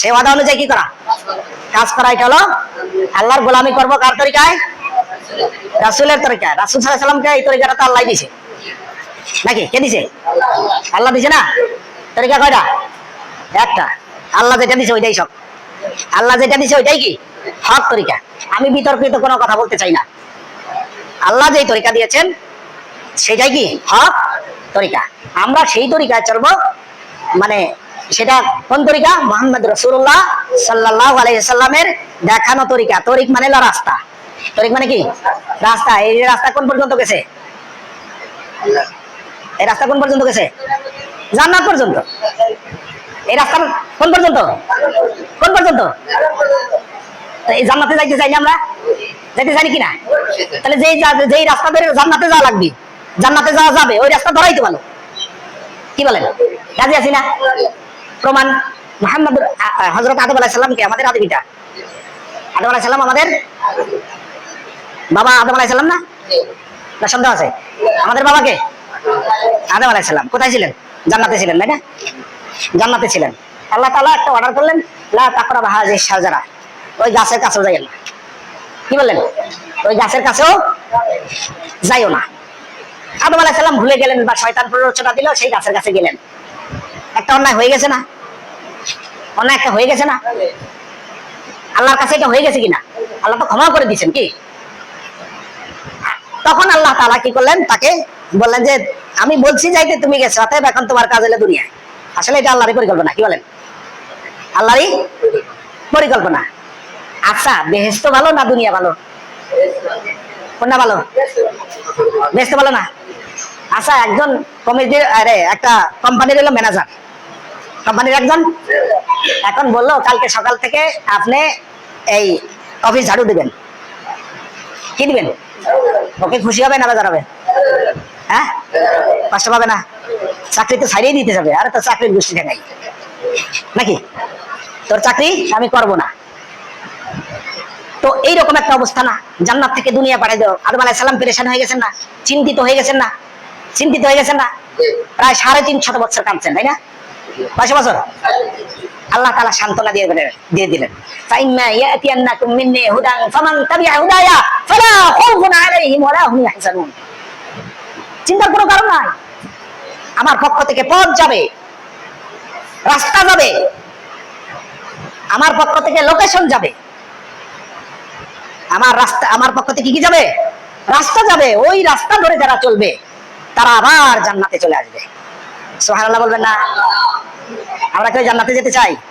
সেই ওয়াদা অনুযায়ী কি করা, কাজ করা। এটা হলো আল্লাহর গোলামি করবো কার তরিকায়, রাসূলের তরিকায়। রাসূল সাল্লাল্লাহু আলাইহি সাল্লামকে এই তরিকাটা তো আল্লাহ দিয়েছে নাকি, কে দিছে? আল্লাহ দিছে না। তরিকা কয়টা? একটা। আল্লাহ যেটা দিছে ওইটাই সব। আল্লাহ যেটা দিছে ওইটাই কি হক তরিকা। আমি বিতর্কিত কোনো কথা বলতে চাই না। আল্লাহ যেই তরিকা দিয়েছেন সেটাই কি হক তরিকা। আমরা সেই তরিকায় চলবো। মানে সেটা কোন তরিকা? মুহাম্মদ রাসূলুল্লাহ সাল্লাল্লাহু আলাইহি সাল্লামের দেখানো তরিকা। তরিক মানে হলো রাস্তা। তরিক মানে কি রাস্তা। এই রাস্তা কোন পর্যন্ত গেছে? এই রাস্তা কোন পর্যন্ত গেছে? জান্নাত পর্যন্ত। এই রাস্তা কোন পর্যন্ত? কোন পর্যন্ত? এই জান্নাতে যাইতে চাই না আমরা? যাইতে চাই কিনা? তাহলে যেই রাস্তা ধরে জান্নাতে যাওয়া লাগবে, জান্নাতে যাওয়া যাবে, ওই রাস্তা ধরাইতে পারো। কি বলেন? রাজি আছি না? প্রমাণ মুহাম্মদ হযরত আদম আলাইহিস সালামকে আমাদের আদি পিতা। আদম আলাইহিস সালাম আমাদের বাবা আদম আলাইহিস সালাম না? না সন্দেহ আছে? আমাদের বাবাকে আদম আলাইহিস সালাম কোথায় ছিলেন? জান্নাতে ছিলেন, তাই না? জান্নাতে ছিলেন। আল্লাহ তাআলা একটা অর্ডার করলেন, লা তাকরাবু হাযিহিশ শাজারা, ওই গাছের কাছেও যাইও না। কি বললেন? ওই গাছের কাছেও যাইও না। আদম আলাইহিস সালাম ভুলে গেলেন বা শয়তান প্ররোচনা দিল, সেই গাছের কাছে গেলেন। একটা অন্যায় হয়ে গেছে না? অন্যায় একটা হয়ে গেছে না? আল্লাহর কাছে এটা হয়ে গেছে কিনা? আল্লাহ তো ক্ষমা করে দিয়েছেন কি? তখন আল্লাহ তাআলা কি করলেন? তাকে বললেন যে আমি বলছি যাইতে, তুমি গেছো, অতএব এখন তোমার কাজ হলো দুনিয়ায়। আসলে এটা আল্লাহরই পরিকল্পনা। কি বলেন? আল্লাহরই পরিকল্পনা। আচ্ছা, বেহেশত ভালো না দুনিয়া ভালো? কোনটা ভালো? বেহেশত ভালো না? আচ্ছা, একজন কমিটির একটা কোম্পানির হলো ম্যানেজার, কোম্পানির একজন। এখন বললো কালকে সকাল থেকে আপনি এই অফিস ঝাড়ু দিবেন। কি দিবেন? ওকে খুশি হবে না বেজার হবে? হ্যাঁ, কষ্ট পাবে না? চাকরি তো ছাড়িয়ে দিতে যাবে। আরে তো চাকরির গোষ্ঠী ঠেকাই নাকি? তোর চাকরি আমি করব না। তো এইরকম একটা অবস্থা না? জান্নাত থেকে দুনিয়া পাঠিয়ে দাও। আদম আলাইহিস সালাম পেরেশান হয়ে গেছেন না? চিন্তিত হয়ে গেছেন না? চিন্তিত হয়ে গেছেন না? প্রায় 350 বছর কাঁদছেন, তাই না? 5 বছর। আল্লাহ তাআলা সান্ত্বনা দিয়ে দিলেন, ফাইম্মা ইয়াতিয়ান্নাকুম মিন্নি হুদান ফামান তাবিআ হুদায়া ফালা খাউফুন আলাইহিম ওয়ালা হুম ইয়াহজানুন। চিন্তার কোনো কারণ নাই। আমার পক্ষ থেকে পথ যাবে, রাস্তা যাবে, আমার পক্ষ থেকে লোকেশন যাবে, আমার পক্ষ থেকে কি যাবে? রাস্তা যাবে। ওই রাস্তা ধরে যারা চলবে তারা আবার জান্নাতে চলে আসবে। সুবহানাল্লাহ বলবেন না? আমরা কেউ জান্নাতে যেতে চাই?